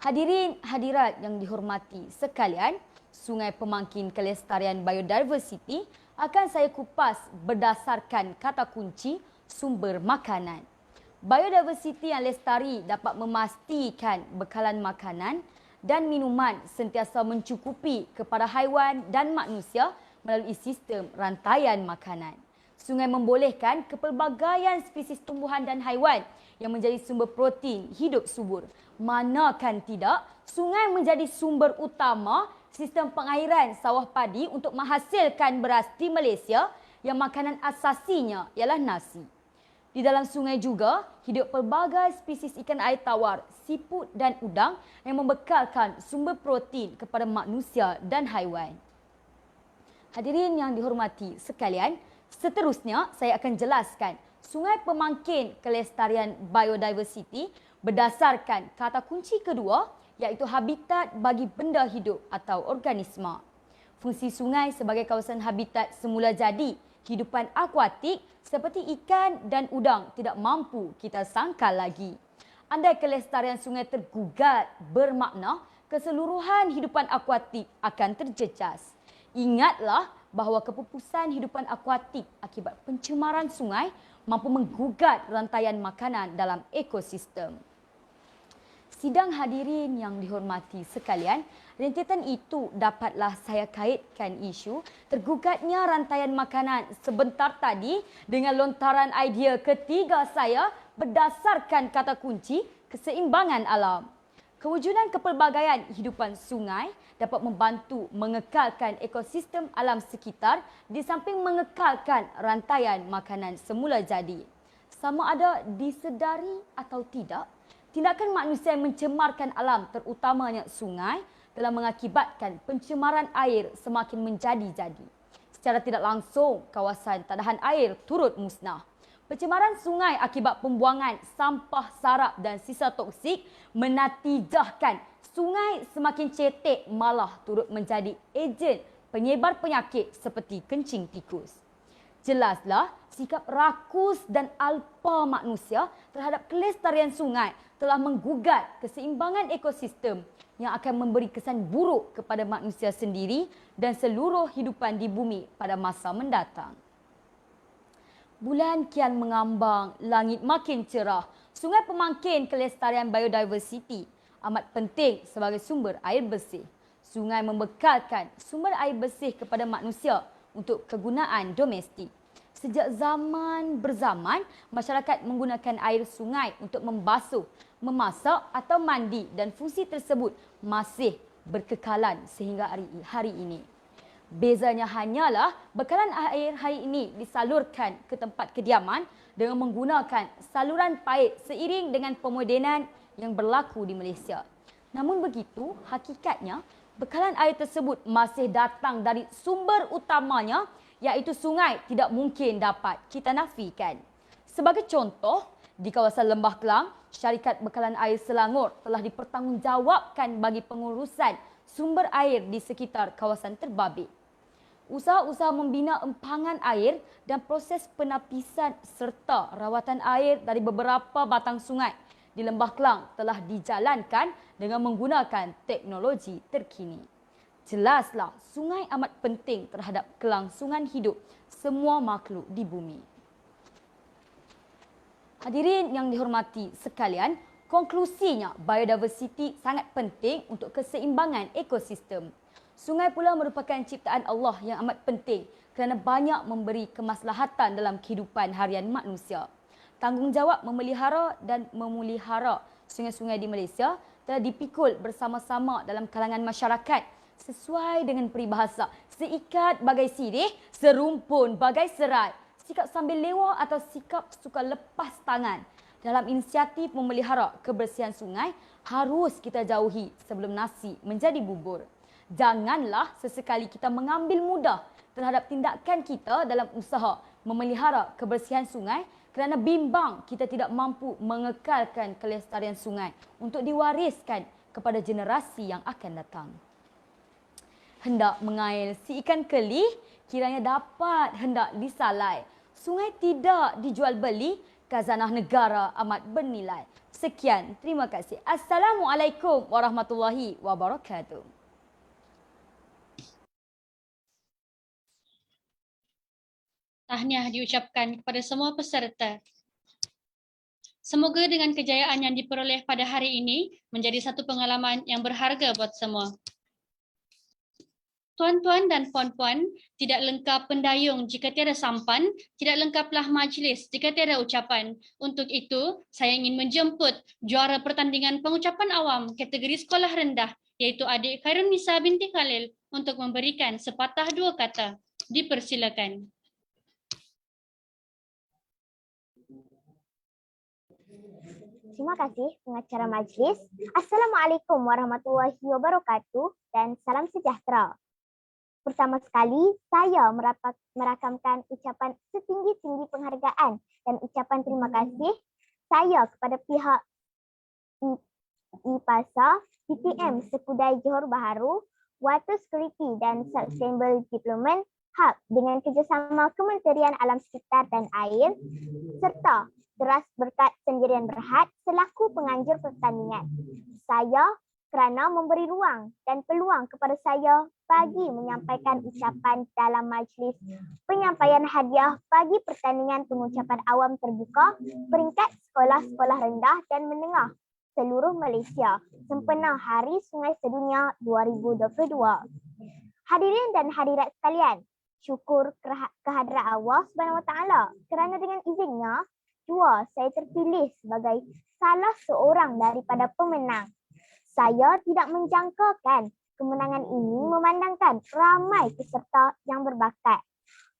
Hadirin hadirat yang dihormati sekalian, Sungai Pemangkin Kelestarian Biodiversity akan saya kupas berdasarkan kata kunci sumber makanan. Biodiversity yang lestari dapat memastikan bekalan makanan dan minuman sentiasa mencukupi kepada haiwan dan manusia melalui sistem rantaian makanan. Sungai membolehkan kepelbagaian spesies tumbuhan dan haiwan yang menjadi sumber protein hidup subur. Manakan tidak, sungai menjadi sumber utama sistem pengairan sawah padi untuk menghasilkan beras di Malaysia yang makanan asasinya ialah nasi. Di dalam sungai juga hidup pelbagai spesies ikan air tawar, siput dan udang yang membekalkan sumber protein kepada manusia dan haiwan. Hadirin yang dihormati sekalian, seterusnya saya akan jelaskan Sungai Pemangkin Kelestarian Biodiversity berdasarkan kata kunci kedua iaitu habitat bagi benda hidup atau organisma. Fungsi sungai sebagai kawasan habitat semula jadi kehidupan akuatik seperti ikan dan udang tidak mampu kita sangkal lagi. Andai kelestarian sungai tergugat, bermakna keseluruhan hidupan akuatik akan terjejas. Ingatlah bahawa kepupusan hidupan akuatik akibat pencemaran sungai mampu menggugat rantaian makanan dalam ekosistem. Sidang hadirin yang dihormati sekalian, rentetan itu dapatlah saya kaitkan isu tergugatnya rantaian makanan sebentar tadi dengan lontaran idea ketiga saya berdasarkan kata kunci keseimbangan alam. Kewujudan kepelbagaian hidupan sungai dapat membantu mengekalkan ekosistem alam sekitar di samping mengekalkan rantaian makanan semula jadi. Sama ada disedari atau tidak, tindakan manusia yang mencemarkan alam terutamanya sungai telah mengakibatkan pencemaran air semakin menjadi-jadi. Secara tidak langsung, kawasan tadahan air turut musnah. Pencemaran sungai akibat pembuangan sampah sarap dan sisa toksik menatijahkan sungai semakin cetek malah turut menjadi ejen penyebar penyakit seperti kencing tikus. Jelaslah sikap rakus dan alpa manusia terhadap kelestarian sungai telah menggugat keseimbangan ekosistem yang akan memberi kesan buruk kepada manusia sendiri dan seluruh hidupan di bumi pada masa mendatang. Bulan kian mengambang, langit makin cerah. Sungai Pemangkin Kelestarian Biodiversity amat penting sebagai sumber air bersih. Sungai membekalkan sumber air bersih kepada manusia untuk kegunaan domestik. Sejak zaman berzaman, masyarakat menggunakan air sungai untuk membasuh, memasak atau mandi dan fungsi tersebut masih berkekalan sehingga hari ini. Bezanya hanyalah bekalan air hari ini disalurkan ke tempat kediaman dengan menggunakan saluran paip seiring dengan pemodenan yang berlaku di Malaysia. Namun begitu, hakikatnya bekalan air tersebut masih datang dari sumber utamanya, iaitu sungai, tidak mungkin dapat kita nafikan. Sebagai contoh, di kawasan Lembah Kelang, syarikat bekalan air Selangor telah dipertanggungjawabkan bagi pengurusan sumber air di sekitar kawasan terbabit. Usaha-usaha membina empangan air dan proses penapisan serta rawatan air dari beberapa batang sungai di Lembah Kelang telah dijalankan dengan menggunakan teknologi terkini. Jelaslah, sungai amat penting terhadap kelangsungan hidup semua makhluk di bumi. Hadirin yang dihormati sekalian, konklusinya biodiversity sangat penting untuk keseimbangan ekosistem. Sungai pula merupakan ciptaan Allah yang amat penting kerana banyak memberi kemaslahatan dalam kehidupan harian manusia. Tanggungjawab memelihara dan memulihara sungai-sungai di Malaysia telah dipikul bersama-sama dalam kalangan masyarakat sesuai dengan peribahasa, seikat bagai sirih, serumpun bagai serai, sikap sambil lewa atau sikap suka lepas tangan. Dalam inisiatif memelihara kebersihan sungai, harus kita jauhi sebelum nasi menjadi bubur. Janganlah sesekali kita mengambil mudah terhadap tindakan kita dalam usaha memelihara kebersihan sungai kerana bimbang kita tidak mampu mengekalkan kelestarian sungai untuk diwariskan kepada generasi yang akan datang. Hendak mengail si ikan keli, kiranya dapat hendak disalai. Sungai tidak dijual beli, khazanah negara amat bernilai. Sekian, terima kasih. Assalamualaikum warahmatullahi wabarakatuh. Tahniah diucapkan kepada semua peserta. Semoga dengan kejayaan yang diperoleh pada hari ini menjadi satu pengalaman yang berharga buat semua. Tuan-tuan dan puan-puan, tidak lengkap pendayung jika tiada sampan, tidak lengkaplah majlis jika tiada ucapan. Untuk itu, saya ingin menjemput juara pertandingan pengucapan awam kategori sekolah rendah, iaitu adik Khairunisa binti Khalil, untuk memberikan sepatah dua kata. Dipersilakan. Terima kasih pengacara majlis. Assalamualaikum warahmatullahi wabarakatuh dan salam sejahtera. Pertama sekali, saya merakamkan ucapan setinggi-tinggi penghargaan dan ucapan terima kasih saya kepada pihak IPASA, PTM Sekudai Johor Bahru, Water Security dan Sustainable Development Hub dengan kerjasama Kementerian Alam Sekitar dan Air serta deras berkat Sendirian Berhad selaku penganjur pertandingan. Saya kerana memberi ruang dan peluang kepada saya bagi menyampaikan ucapan dalam majlis penyampaian hadiah bagi pertandingan pengucapan awam terbuka peringkat sekolah-sekolah rendah dan menengah seluruh Malaysia sempena Hari Sungai Sedunia 2022. Hadirin dan hadirat sekalian, syukur kehadrat Allah SWT kerana dengan izinnya saya terpilih sebagai salah seorang daripada pemenang. Saya tidak menjangkakan kemenangan ini memandangkan ramai peserta yang berbakat.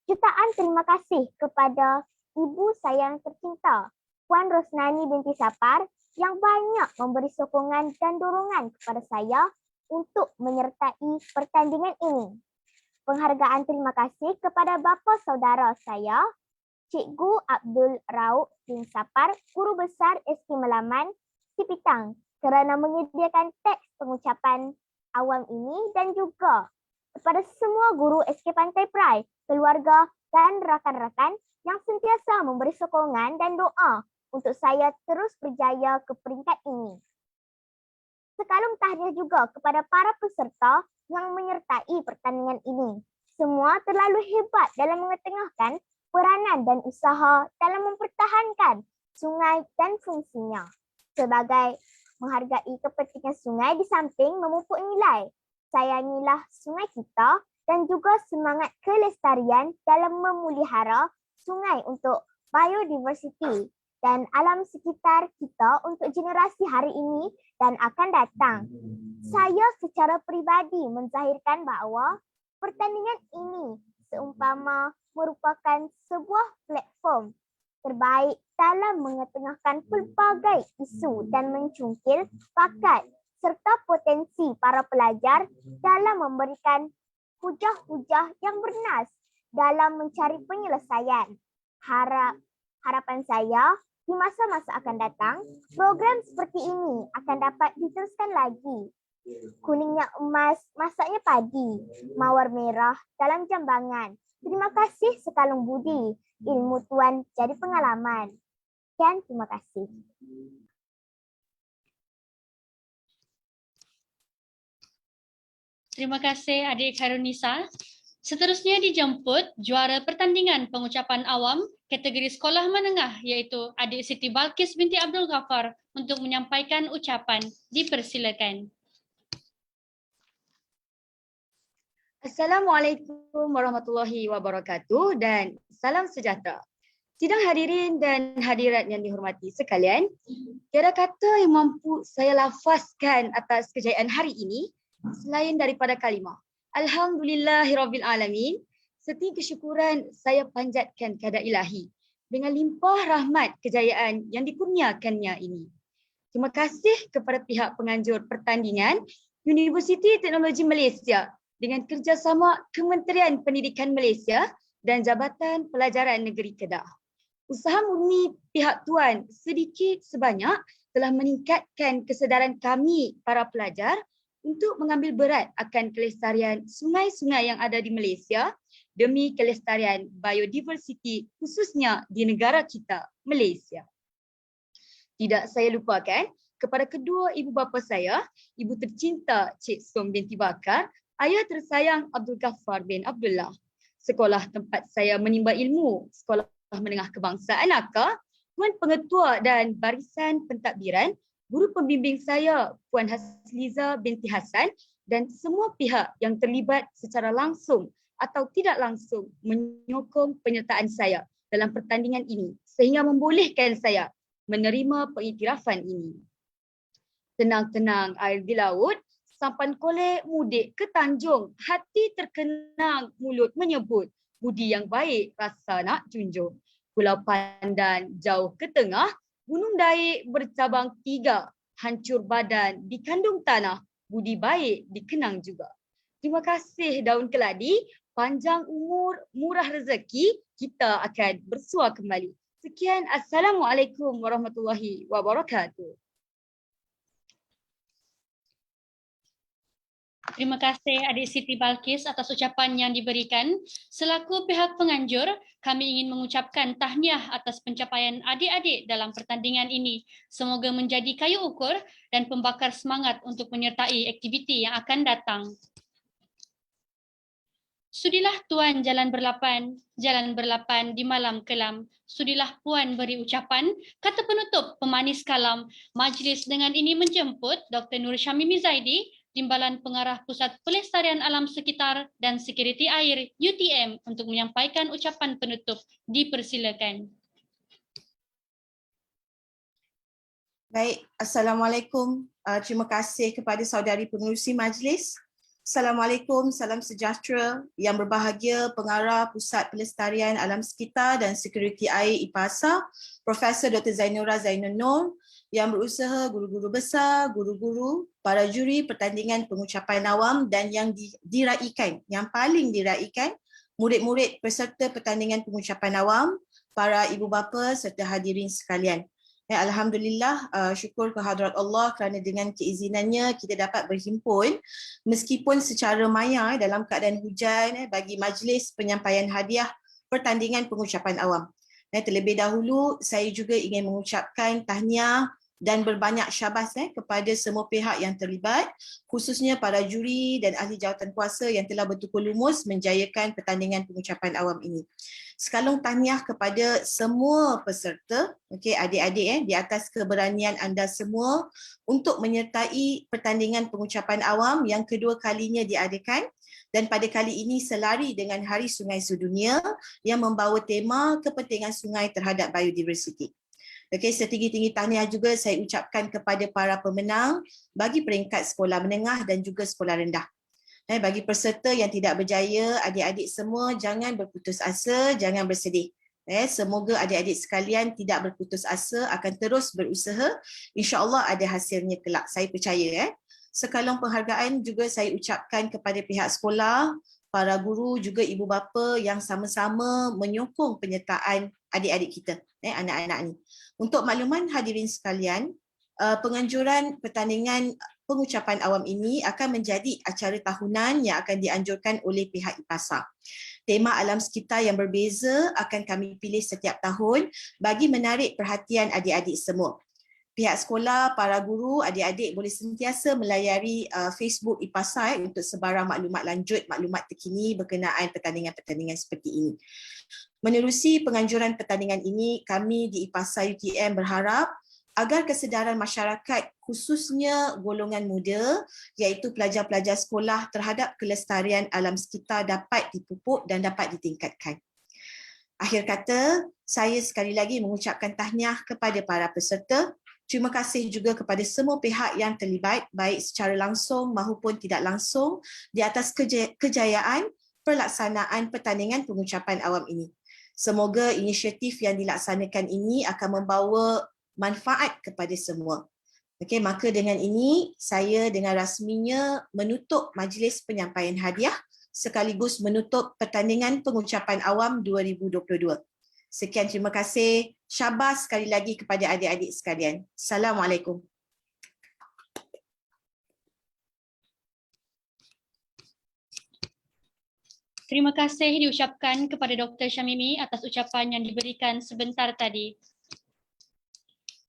Jutaan terima kasih kepada ibu saya yang tercinta, Puan Rosnani binti Sapar, yang banyak memberi sokongan dan dorongan kepada saya untuk menyertai pertandingan ini. Penghargaan terima kasih kepada bapa saudara saya, Cikgu Abdul Rauk bin Sapar, Guru Besar SK Melaman, Sipitang, kerana menyediakan teks pengucapan awam ini dan juga kepada semua guru SK Pantai Prai, keluarga dan rakan-rakan yang sentiasa memberi sokongan dan doa untuk saya terus berjaya ke peringkat ini. Sekalum tahniah juga kepada para peserta yang menyertai pertandingan ini. Semua terlalu hebat dalam mengetengahkan peranan dan usaha dalam mempertahankan sungai dan fungsinya. Sebagai menghargai kepentingan sungai di samping memupuk nilai, sayangilah sungai kita dan juga semangat kelestarian dalam memelihara sungai untuk biodiversity dan alam sekitar kita untuk generasi hari ini dan akan datang. Saya secara peribadi menzahirkan bahawa Pertandingan ini seumpama merupakan sebuah platform terbaik dalam mengetengahkan pelbagai isu dan mencungkil bakat serta potensi para pelajar dalam memberikan hujah-hujah yang bernas dalam mencari penyelesaian. Harapan saya di masa-masa akan datang, program seperti ini akan dapat diteruskan lagi. Kuningnya emas, masaknya padi, mawar merah dalam jambangan. Terima kasih sekalung budi, ilmu tuan jadi pengalaman. Sekian, terima kasih. Terima kasih adik Khairunisa. Seterusnya dijemput juara pertandingan pengucapan awam kategori sekolah menengah iaitu adik Siti Balkis binti Abdul Ghaffar untuk menyampaikan ucapan. Dipersilakan. Assalamualaikum warahmatullahi wabarakatuh dan salam sejahtera. Sidang hadirin dan hadirat yang dihormati sekalian, tiada kata yang mampu saya lafazkan atas kejayaan hari ini selain daripada kalimah Alhamdulillahirabbil alamin. Setinggi kesyukuran saya panjatkan kepada Ilahi dengan limpah rahmat kejayaan yang dikurniakannya ini. Terima kasih kepada pihak penganjur pertandingan Universiti Teknologi Malaysia dengan kerjasama Kementerian Pendidikan Malaysia dan Jabatan Pelajaran Negeri Kedah. Usaha murni pihak tuan sedikit sebanyak telah meningkatkan kesedaran kami para pelajar untuk mengambil berat akan kelestarian sungai-sungai yang ada di Malaysia demi kelestarian biodiversiti khususnya di negara kita, Malaysia. Tidak saya lupakan kepada kedua ibu bapa saya, ibu tercinta Cik Som binti Bakar, ayah tersayang Abdul Ghaffar bin Abdullah. Sekolah tempat saya menimba ilmu, Sekolah Menengah Kebangsaan Aka, Tuan Pengetua dan Barisan Pentadbiran, guru pembimbing saya Puan Hasliza binti Hasan dan semua pihak yang terlibat secara langsung atau tidak langsung menyokong penyertaan saya dalam pertandingan ini sehingga membolehkan saya menerima pengiktirafan ini. Tenang-tenang air di laut, sampan kolek mudik ke Tanjung, hati terkenang, mulut menyebut, budi yang baik rasa nak junjung. Pulau Pandan jauh ke tengah, Gunung Daik bercabang 3, hancur badan dikandung tanah, budi baik dikenang juga. Terima kasih daun keladi, panjang umur, murah rezeki, kita akan bersua kembali. Sekian, Assalamualaikum warahmatullahi wabarakatuh. Terima kasih adik Siti Balkis atas ucapan yang diberikan. Selaku pihak penganjur, kami ingin mengucapkan tahniah atas pencapaian adik-adik dalam pertandingan ini. Semoga menjadi kayu ukur dan pembakar semangat untuk menyertai aktiviti yang akan datang. Sudilah tuan jalan berlapan di malam kelam. Sudilah puan beri ucapan, kata penutup pemanis kalam. Majlis dengan ini menjemput Dr. Nur Syamimi Zaidi, Timbalan Pengarah Pusat Pelestarian Alam Sekitar dan Sekuriti Air UTM untuk menyampaikan ucapan penutup. Dipersilakan. Baik, Assalamualaikum. Terima kasih kepada saudari pengerusi majlis. Assalamualaikum, salam sejahtera. Yang berbahagia Pengarah Pusat Pelestarian Alam Sekitar dan Sekuriti Air IPASA, Profesor Dr. Zainura Zainul Nur, yang berusaha guru-guru besar, guru-guru, para juri pertandingan pengucapan awam dan yang diraikan, yang paling diraikan, murid-murid peserta pertandingan pengucapan awam, para ibu bapa serta hadirin sekalian. Alhamdulillah, syukur kehadrat Allah kerana dengan keizinannya kita dapat berhimpun meskipun secara maya dalam keadaan hujan bagi majlis penyampaian hadiah pertandingan pengucapan awam. Terlebih dahulu saya juga ingin mengucapkan tahniah dan berbanyak syabas kepada semua pihak yang terlibat, khususnya para juri dan ahli jawatan kuasa yang telah bertukar lumus menjayakan pertandingan pengucapan awam ini. Sekalung tahniah kepada semua peserta, adik-adik di atas keberanian anda semua untuk menyertai pertandingan pengucapan awam yang kedua kalinya diadakan dan pada kali ini selari dengan Hari Sungai Sedunia yang membawa tema kepentingan sungai terhadap biodiversiti. Setinggi-tinggi tahniah juga saya ucapkan kepada para pemenang bagi peringkat sekolah menengah dan juga sekolah rendah. Bagi peserta yang tidak berjaya, adik-adik semua jangan berputus asa, jangan bersedih. Semoga adik-adik sekalian tidak berputus asa, akan terus berusaha. InsyaAllah ada hasilnya kelak, saya percaya. Sekalung penghargaan juga saya ucapkan kepada pihak sekolah, para guru, juga ibu bapa yang sama-sama menyokong penyertaan adik-adik kita, anak-anak ni. Untuk makluman hadirin sekalian, penganjuran pertandingan pengucapan awam ini akan menjadi acara tahunan yang akan dianjurkan oleh pihak IPASA. Tema alam sekitar yang berbeza akan kami pilih setiap tahun bagi menarik perhatian adik-adik semua. Pihak sekolah, para guru, adik-adik boleh sentiasa melayari Facebook IPASA untuk sebarang maklumat lanjut, maklumat terkini berkenaan pertandingan-pertandingan seperti ini. Menerusi penganjuran pertandingan ini, kami di IPASA UTM berharap agar kesedaran masyarakat khususnya golongan muda iaitu pelajar-pelajar sekolah terhadap kelestarian alam sekitar dapat dipupuk dan dapat ditingkatkan. Akhir kata, saya sekali lagi mengucapkan tahniah kepada para peserta. Terima kasih juga kepada semua pihak yang terlibat baik secara langsung maupun tidak langsung di atas kejayaan pelaksanaan pertandingan pengucapan awam ini. Semoga inisiatif yang dilaksanakan ini akan membawa manfaat kepada semua. Okey, maka dengan ini saya dengan rasminya menutup majlis penyampaian hadiah sekaligus menutup pertandingan pengucapan awam 2022. Sekian, terima kasih. Syabas sekali lagi kepada adik-adik sekalian. Assalamualaikum. Terima kasih diucapkan kepada Dr. Syamimi atas ucapan yang diberikan sebentar tadi.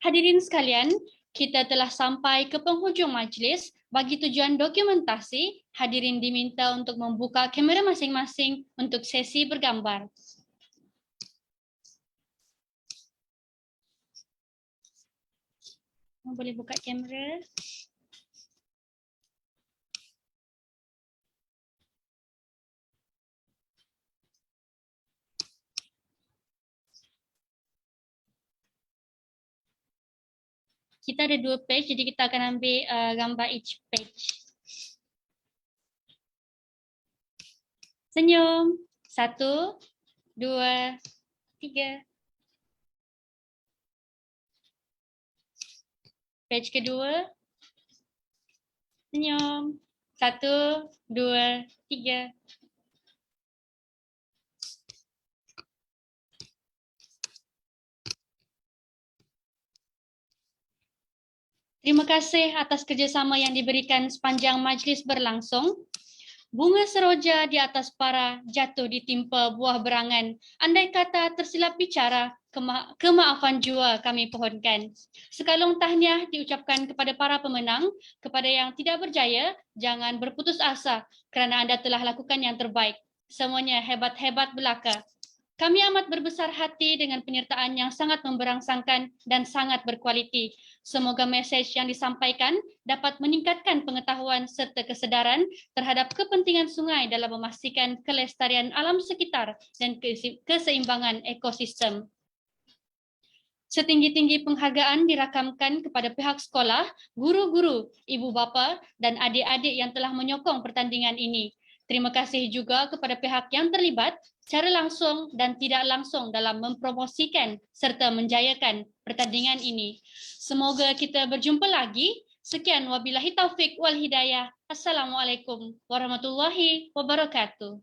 Hadirin sekalian, kita telah sampai ke penghujung majlis. Bagi tujuan dokumentasi, hadirin diminta untuk membuka kamera masing-masing untuk sesi bergambar. Boleh buka kamera. Kita ada 2 page, jadi kita akan ambil gambar each page. Senyum. 1, 2, 3. Page kedua. Senyum. 1, 2, 3. Terima kasih atas kerjasama yang diberikan sepanjang majlis berlangsung. Bunga seroja di atas para jatuh ditimpa buah berangan. Andai kata tersilap bicara, kemaafan jua kami pohonkan. Sekalung tahniah diucapkan kepada para pemenang. Kepada yang tidak berjaya, jangan berputus asa kerana anda telah lakukan yang terbaik. Semuanya hebat-hebat belaka. Kami amat berbesar hati dengan penyertaan yang sangat memberangsangkan dan sangat berkualiti. Semoga mesej yang disampaikan dapat meningkatkan pengetahuan serta kesedaran terhadap kepentingan sungai dalam memastikan kelestarian alam sekitar dan keseimbangan ekosistem. Setinggi-tinggi penghargaan dirakamkan kepada pihak sekolah, guru-guru, ibu bapa dan adik-adik yang telah menyokong pertandingan ini. Terima kasih juga kepada pihak yang terlibat secara langsung dan tidak langsung dalam mempromosikan serta menjayakan pertandingan ini. Semoga kita berjumpa lagi. Sekian, wabillahi taufik wal hidayah. Assalamualaikum warahmatullahi wabarakatuh.